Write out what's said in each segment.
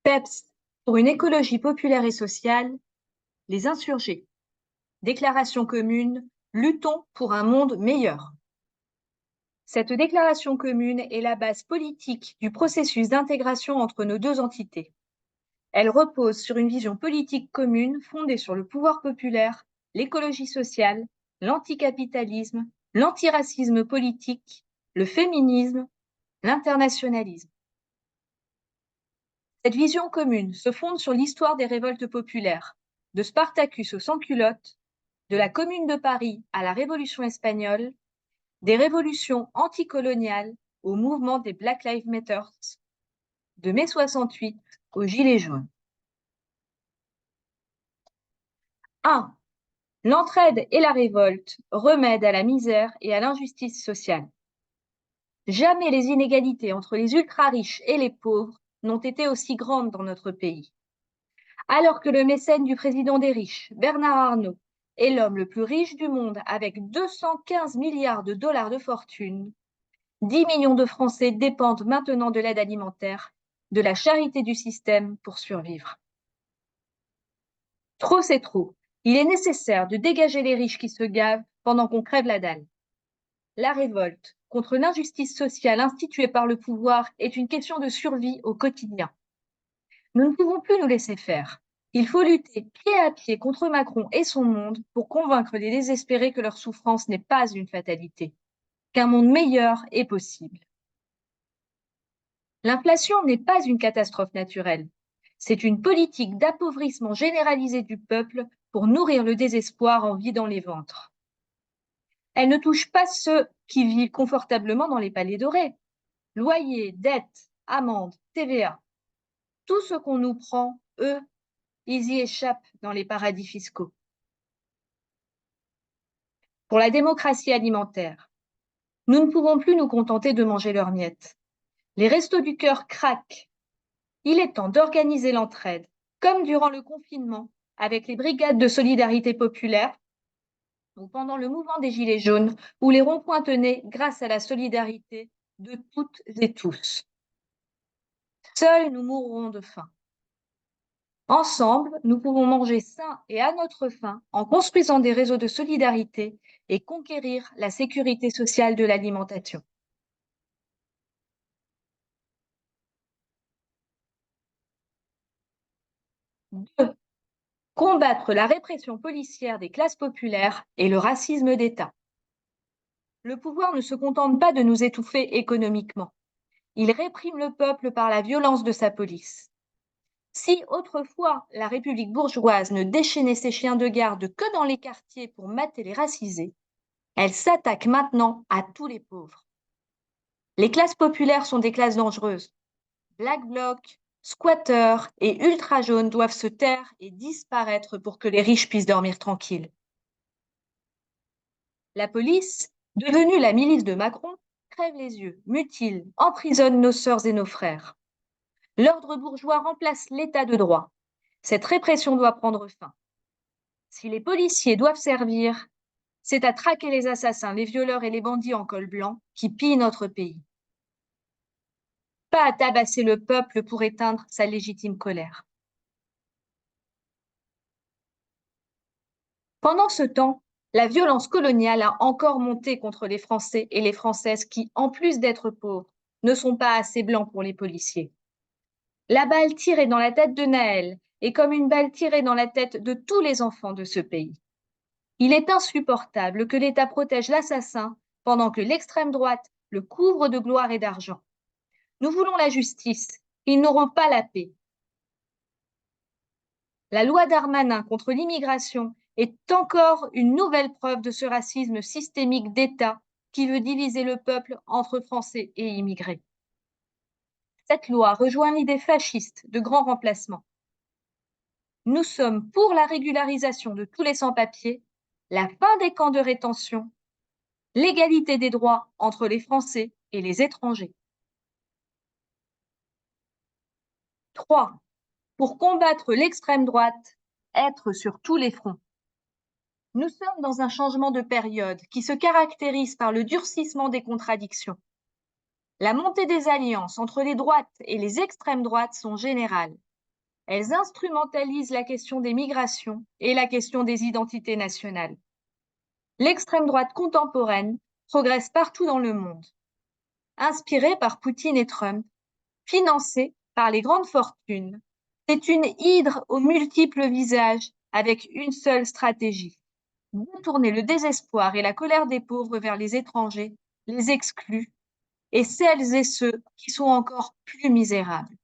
PEPS pour une écologie populaire et sociale, les insurgés. Déclaration commune, luttons pour un monde meilleur. Cette déclaration commune est la base politique du processus d'intégration entre nos deux entités. Elle repose sur une vision politique commune fondée sur le pouvoir populaire, l'écologie sociale, l'anticapitalisme, l'antiracisme politique, le féminisme, l'internationalisme. Cette vision commune se fonde sur l'histoire des révoltes populaires, de Spartacus aux sans-culottes, de la Commune de Paris à la Révolution espagnole, des révolutions anticoloniales au mouvement des Black Lives Matter, de mai 68 aux Gilets jaunes. 1. L'entraide et la révolte, remède à la misère et à l'injustice sociale. Jamais les inégalités entre les ultra-riches et les pauvres n'ont été aussi grandes dans notre pays. Alors que le mécène du président des riches, Bernard Arnault, est l'homme le plus riche du monde avec 215 milliards de dollars de fortune, 10 millions de Français dépendent maintenant de l'aide alimentaire, de la charité du système pour survivre. Trop, c'est trop. Il est nécessaire de dégager les riches qui se gavent pendant qu'on crève la dalle. La révolte contre l'injustice sociale instituée par le pouvoir est une question de survie au quotidien. Nous ne pouvons plus nous laisser faire. Il faut lutter pied à pied contre Macron et son monde pour convaincre les désespérés que leur souffrance n'est pas une fatalité, qu'un monde meilleur est possible. L'inflation n'est pas une catastrophe naturelle. C'est une politique d'appauvrissement généralisé du peuple pour nourrir le désespoir en vidant les ventres. Elle ne touche pas ceux qui vivent confortablement dans les palais dorés. Loyers, dettes, amendes, TVA. Tout ce qu'on nous prend, eux, ils y échappent dans les paradis fiscaux. Pour la démocratie alimentaire, nous ne pouvons plus nous contenter de manger leurs miettes. Les restos du cœur craquent. Il est temps d'organiser l'entraide, comme durant le confinement, avec les brigades de solidarité populaire, ou pendant le mouvement des Gilets jaunes, où les ronds-points tenaient grâce à la solidarité de toutes et tous. Seuls nous mourrons de faim. Ensemble, nous pouvons manger sain et à notre faim en construisant des réseaux de solidarité et conquérir la sécurité sociale de l'alimentation. 2. Combattre la répression policière des classes populaires et le racisme d'État. Le pouvoir ne se contente pas de nous étouffer économiquement. Il réprime le peuple par la violence de sa police. Si autrefois la République bourgeoise ne déchaînait ses chiens de garde que dans les quartiers pour mater les racisés, elle s'attaque maintenant à tous les pauvres. Les classes populaires sont des classes dangereuses. Black Bloc, squatteurs et ultra-jaunes doivent se taire et disparaître pour que les riches puissent dormir tranquilles. La police, devenue la milice de Macron, crève les yeux, mutile, emprisonne nos sœurs et nos frères. L'ordre bourgeois remplace l'état de droit. Cette répression doit prendre fin. Si les policiers doivent servir, c'est à traquer les assassins, les violeurs et les bandits en col blanc qui pillent notre pays. Pas à tabasser le peuple pour éteindre sa légitime colère. Pendant ce temps, la violence coloniale a encore monté contre les Français et les Françaises qui, en plus d'être pauvres, ne sont pas assez blancs pour les policiers. La balle tirée dans la tête de Naël est comme une balle tirée dans la tête de tous les enfants de ce pays. Il est insupportable que l'État protège l'assassin pendant que l'extrême droite le couvre de gloire et d'argent. Nous voulons la justice, ils n'auront pas la paix. La loi Darmanin contre l'immigration est encore une nouvelle preuve de ce racisme systémique d'État qui veut diviser le peuple entre Français et immigrés. Cette loi rejoint l'idée fasciste de grand remplacement. Nous sommes pour la régularisation de tous les sans-papiers, la fin des camps de rétention, l'égalité des droits entre les Français et les étrangers. 3. Pour combattre l'extrême droite, être sur tous les fronts. Nous sommes dans un changement de période qui se caractérise par le durcissement des contradictions. La montée des alliances entre les droites et les extrêmes droites sont générales. Elles instrumentalisent la question des migrations et la question des identités nationales. L'extrême droite contemporaine progresse partout dans le monde. Inspirée par Poutine et Trump, financée par les grandes fortunes, c'est une hydre aux multiples visages avec une seule stratégie: détourner le désespoir et la colère des pauvres vers les étrangers, les exclus et celles et ceux qui sont encore plus misérables.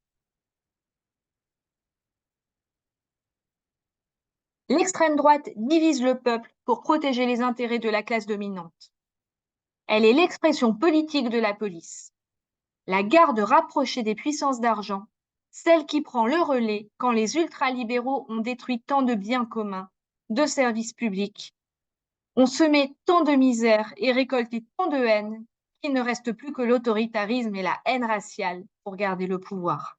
L'extrême droite divise le peuple pour protéger les intérêts de la classe dominante. Elle est l'expression politique de la police, la garde rapprochée des puissances d'argent, celle qui prend le relais quand les ultralibéraux ont détruit tant de biens communs, de services publics, ont semé tant de misère et récolté tant de haine qu'il ne reste plus que l'autoritarisme et la haine raciale pour garder le pouvoir.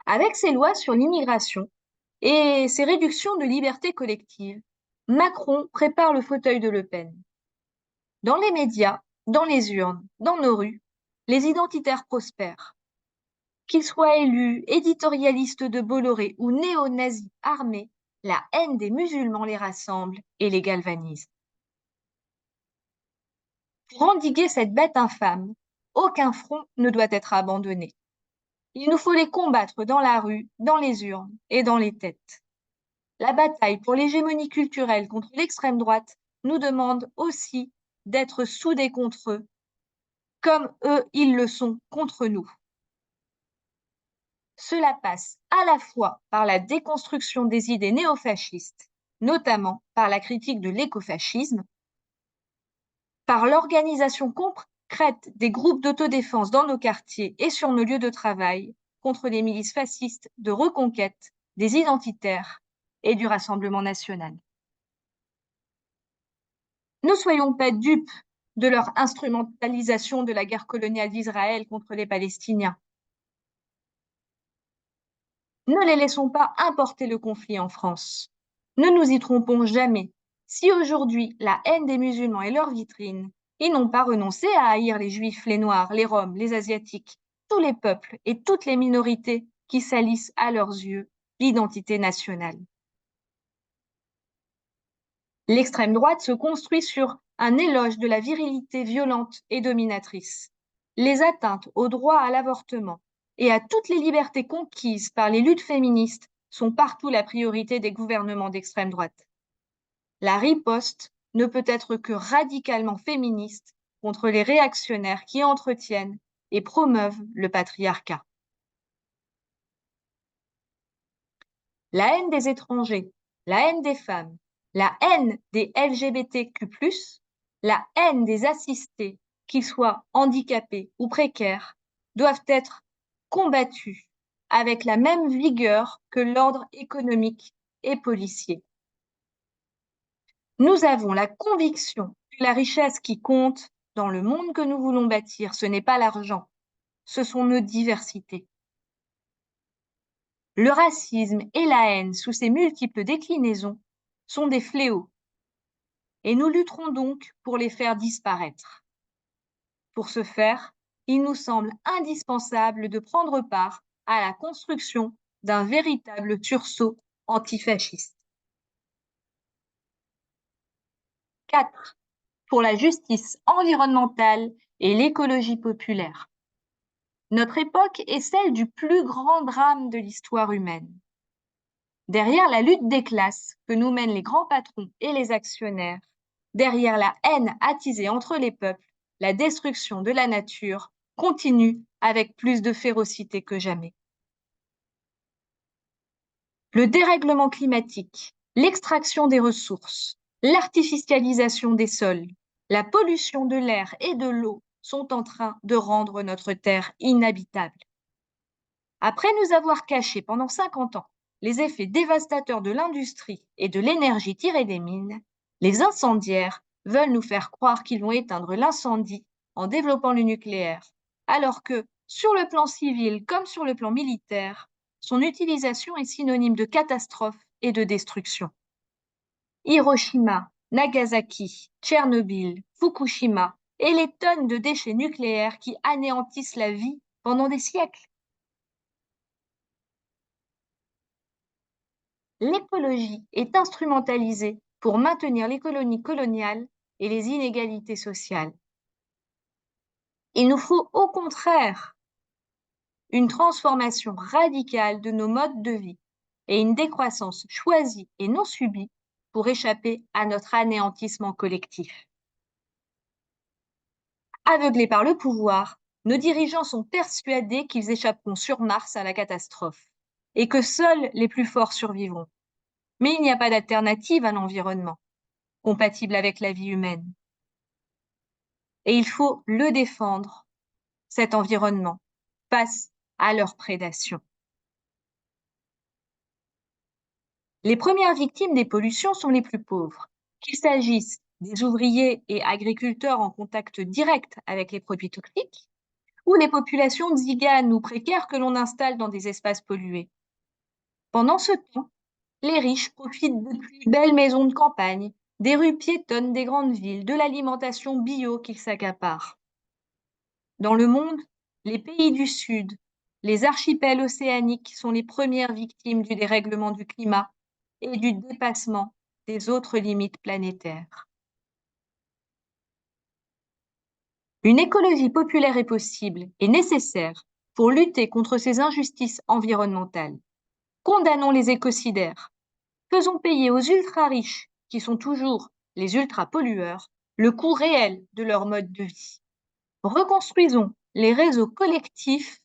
Avec ses lois sur l'immigration et ses réductions de liberté collective, Macron prépare le fauteuil de Le Pen. Dans les médias, dans les urnes, dans nos rues, les identitaires prospèrent. Qu'ils soient élus, éditorialistes de Bolloré ou néo-nazis armés, la haine des musulmans les rassemble et les galvanise. Pour endiguer cette bête infâme, aucun front ne doit être abandonné. Il nous faut les combattre dans la rue, dans les urnes et dans les têtes. La bataille pour l'hégémonie culturelle contre l'extrême droite nous demande aussi d'être soudés contre eux, comme eux, ils le sont contre nous. Cela passe à la fois par la déconstruction des idées néofascistes, notamment par la critique de l'écofascisme, par l'organisation concrète des groupes d'autodéfense dans nos quartiers et sur nos lieux de travail contre les milices fascistes de reconquête, des identitaires et du Rassemblement national. Ne soyons pas dupes de leur instrumentalisation de la guerre coloniale d'Israël contre les Palestiniens. Ne les laissons pas importer le conflit en France. Ne nous y trompons jamais. Si aujourd'hui la haine des musulmans est leur vitrine, ils n'ont pas renoncé à haïr les juifs, les noirs, les roms, les asiatiques, tous les peuples et toutes les minorités qui salissent à leurs yeux l'identité nationale. L'extrême droite se construit sur un éloge de la virilité violente et dominatrice. Les atteintes au droit à l'avortement et à toutes les libertés conquises par les luttes féministes sont partout la priorité des gouvernements d'extrême droite. La riposte ne peut être que radicalement féministe contre les réactionnaires qui entretiennent et promeuvent le patriarcat. La haine des étrangers, la haine des femmes, la haine des LGBTQ+, la haine des assistés, qu'ils soient handicapés ou précaires, doivent être combattues avec la même vigueur que l'ordre économique et policier. Nous avons la conviction que la richesse qui compte dans le monde que nous voulons bâtir, ce n'est pas l'argent, ce sont nos diversités. Le racisme et la haine, sous ses multiples déclinaisons, sont des fléaux, et nous lutterons donc pour les faire disparaître. Pour ce faire, il nous semble indispensable de prendre part à la construction d'un véritable sursaut antifasciste. 4. Pour la justice environnementale et l'écologie populaire. Notre époque est celle du plus grand drame de l'histoire humaine. Derrière la lutte des classes que nous mènent les grands patrons et les actionnaires, derrière la haine attisée entre les peuples, la destruction de la nature continue avec plus de férocité que jamais. Le dérèglement climatique, l'extraction des ressources, l'artificialisation des sols, la pollution de l'air et de l'eau sont en train de rendre notre terre inhabitable. Après nous avoir caché pendant 50 ans les effets dévastateurs de l'industrie et de l'énergie tirée des mines, les incendiaires veulent nous faire croire qu'ils vont éteindre l'incendie en développant le nucléaire, alors que, sur le plan civil comme sur le plan militaire, son utilisation est synonyme de catastrophe et de destruction. Hiroshima, Nagasaki, Tchernobyl, Fukushima et les tonnes de déchets nucléaires qui anéantissent la vie pendant des siècles l'écologie est instrumentalisée pour maintenir l'économie coloniale et les inégalités sociales. Il nous faut au contraire une transformation radicale de nos modes de vie et une décroissance choisie et non subie pour échapper à notre anéantissement collectif. Aveuglés par le pouvoir, nos dirigeants sont persuadés qu'ils échapperont sur Mars à la catastrophe et que seuls les plus forts survivront. Mais il n'y a pas d'alternative à l'environnement compatible avec la vie humaine. Et il faut le défendre, cet environnement, face à leur prédation. Les premières victimes des pollutions sont les plus pauvres, qu'il s'agisse des ouvriers et agriculteurs en contact direct avec les produits toxiques, ou les populations tziganes ou précaires que l'on installe dans des espaces pollués. Pendant ce temps, les riches profitent de plus belles maisons de campagne, des rues piétonnes des grandes villes, de l'alimentation bio qu'ils s'accaparent. Dans le monde, les pays du Sud, les archipels océaniques sont les premières victimes du dérèglement du climat et du dépassement des autres limites planétaires. Une écologie populaire est possible et nécessaire pour lutter contre ces injustices environnementales. Condamnons les écocidaires. Faisons payer aux ultra-riches, qui sont toujours les ultra-pollueurs, le coût réel de leur mode de vie. Reconstruisons les réseaux collectifs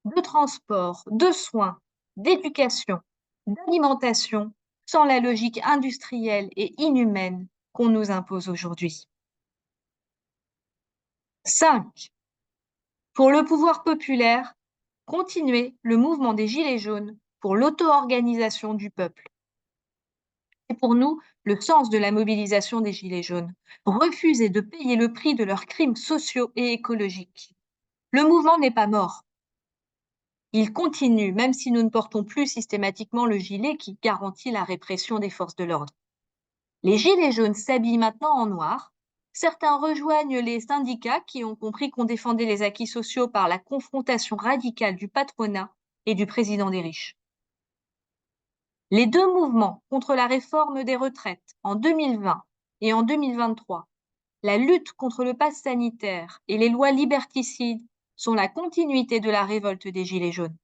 de transport, de soins, d'éducation, d'alimentation, sans la logique industrielle et inhumaine qu'on nous impose aujourd'hui. 5. Pour le pouvoir populaire, continuer le mouvement des Gilets jaunes pour l'auto-organisation du peuple. C'est pour nous le sens de la mobilisation des Gilets jaunes. Refuser de payer le prix de leurs crimes sociaux et écologiques. Le mouvement n'est pas mort. Il continue, même si nous ne portons plus systématiquement le gilet qui garantit la répression des forces de l'ordre. Les Gilets jaunes s'habillent maintenant en noir. Certains rejoignent les syndicats qui ont compris qu'on défendait les acquis sociaux par la confrontation radicale du patronat et du président des riches. Les deux mouvements contre la réforme des retraites en 2020 et en 2023, la lutte contre le pass sanitaire et les lois liberticides sont la continuité de la révolte des Gilets jaunes.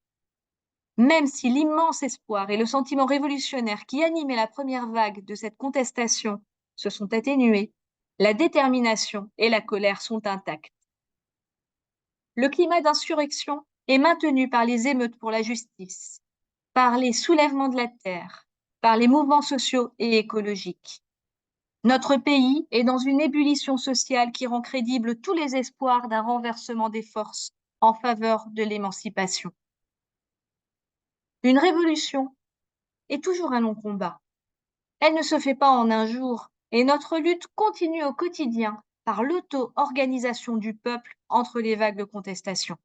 Même si l'immense espoir et le sentiment révolutionnaire qui animaient la première vague de cette contestation se sont atténués, la détermination et la colère sont intactes. Le climat d'insurrection est maintenu par les émeutes pour la justice, par les soulèvements de la terre, par les mouvements sociaux et écologiques. Notre pays est dans une ébullition sociale qui rend crédibles tous les espoirs d'un renversement des forces en faveur de l'émancipation. Une révolution est toujours un long combat. Elle ne se fait pas en un jour et notre lutte continue au quotidien par l'auto-organisation du peuple entre les vagues de contestation.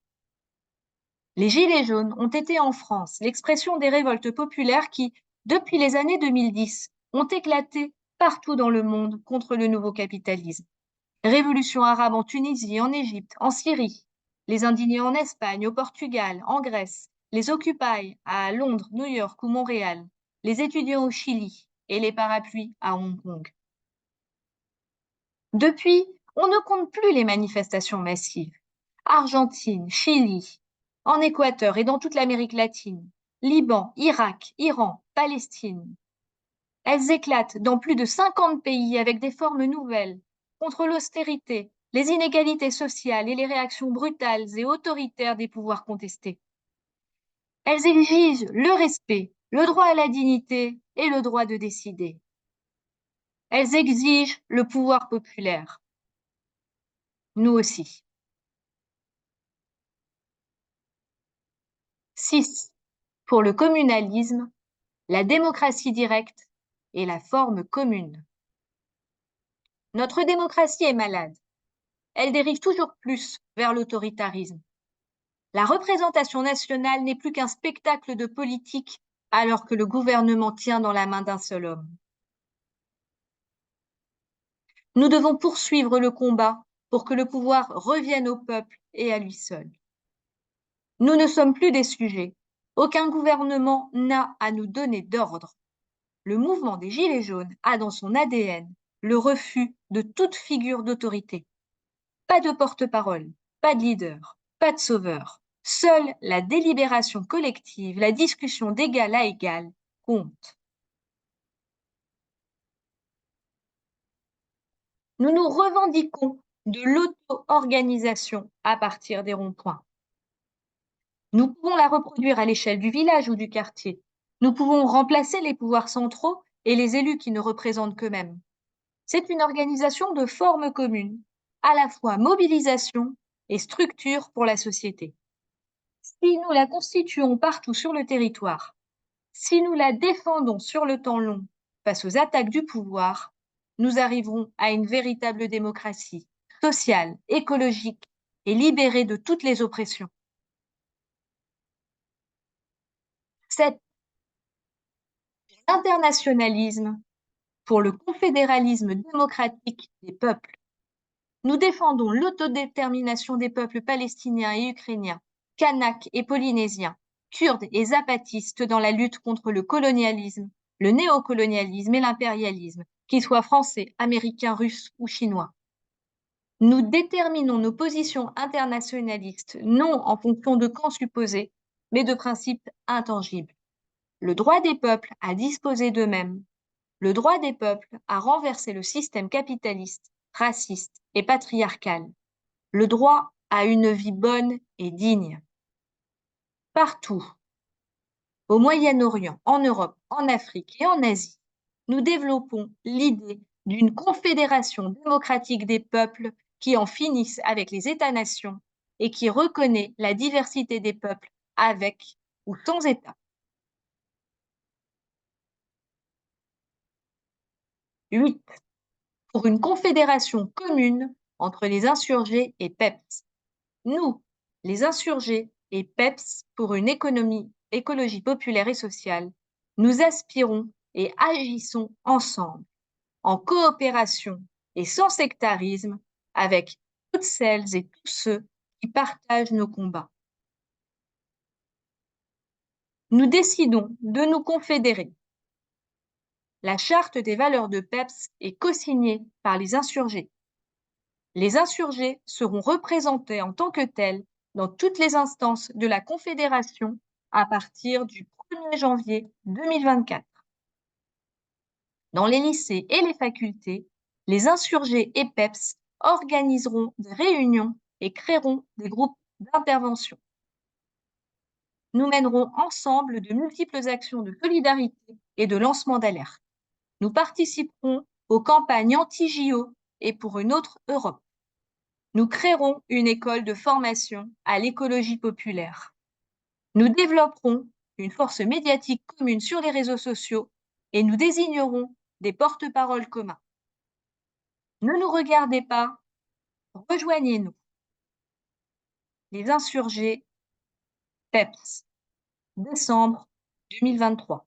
Les Gilets jaunes ont été en France l'expression des révoltes populaires qui, depuis les années 2010, ont éclaté partout dans le monde contre le nouveau capitalisme. Révolution arabe en Tunisie, en Égypte, en Syrie, les indignés en Espagne, au Portugal, en Grèce, les Occupy à Londres, New York ou Montréal, les étudiants au Chili et les parapluies à Hong Kong. Depuis, on ne compte plus les manifestations massives. Argentine, Chili, en Équateur et dans toute l'Amérique latine, Liban, Irak, Iran, Palestine. Elles éclatent dans plus de 50 pays avec des formes nouvelles, contre l'austérité, les inégalités sociales et les réactions brutales et autoritaires des pouvoirs contestés. Elles exigent le respect, le droit à la dignité et le droit de décider. Elles exigent le pouvoir populaire. Nous aussi. 6. Pour le communalisme, la démocratie directe et la forme commune. Notre démocratie est malade. Elle dérive toujours plus vers l'autoritarisme. La représentation nationale n'est plus qu'un spectacle de politique alors que le gouvernement tient dans la main d'un seul homme. Nous devons poursuivre le combat pour que le pouvoir revienne au peuple et à lui seul. Nous ne sommes plus des sujets, Aucun gouvernement n'a à nous donner d'ordre. Le mouvement des Gilets jaunes a dans son ADN le refus de toute figure d'autorité. Pas de porte-parole, pas de leader, pas de sauveur. Seule la délibération collective, la discussion d'égal à égal compte. Nous nous revendiquons de l'auto-organisation à partir des ronds-points. Nous pouvons la reproduire à l'échelle du village ou du quartier. Nous pouvons remplacer les pouvoirs centraux et les élus qui ne représentent qu'eux-mêmes. C'est une organisation de forme commune, à la fois mobilisation et structure pour la société. Si nous la constituons partout sur le territoire, si nous la défendons sur le temps long face aux attaques du pouvoir, nous arriverons à une véritable démocratie sociale, écologique et libérée de toutes les oppressions. C'est l'internationalisme pour le confédéralisme démocratique des peuples. Nous défendons l'autodétermination des peuples palestiniens et ukrainiens, kanaks et polynésiens, kurdes et zapatistes dans la lutte contre le colonialisme, le néocolonialisme et l'impérialisme, qu'ils soient français, américains, russes ou chinois. Nous déterminons nos positions internationalistes non en fonction de camps supposés, mais de principes intangibles. Le droit des peuples à disposer d'eux-mêmes, le droit des peuples à renverser le système capitaliste, raciste et patriarcal, le droit à une vie bonne et digne. Partout, au Moyen-Orient, en Europe, en Afrique et en Asie, nous développons l'idée d'une confédération démocratique des peuples qui en finissent avec les États-nations et qui reconnaît la diversité des peuples avec ou sans État. 8. Pour une confédération commune entre les insurgés et PEPS. Nous, les insurgés et PEPS pour une écologie populaire et sociale, nous aspirons et agissons ensemble, en coopération et sans sectarisme avec toutes celles et tous ceux qui partagent nos combats. Nous décidons de nous confédérer. La charte des valeurs de PEPS est cosignée par les insurgés. Les insurgés seront représentés en tant que tels dans toutes les instances de la Confédération à partir du 1er janvier 2024. Dans les lycées et les facultés, les insurgés et PEPS organiseront des réunions et créeront des groupes d'intervention. Nous mènerons ensemble de multiples actions de solidarité et de lancement d'alerte. Nous participerons aux campagnes anti-JO et pour une autre Europe. Nous créerons une école de formation à l'écologie populaire. Nous développerons une force médiatique commune sur les réseaux sociaux et nous désignerons des porte-paroles communs. Ne nous regardez pas, rejoignez-nous. Les insurgés, PEPS, décembre 2023.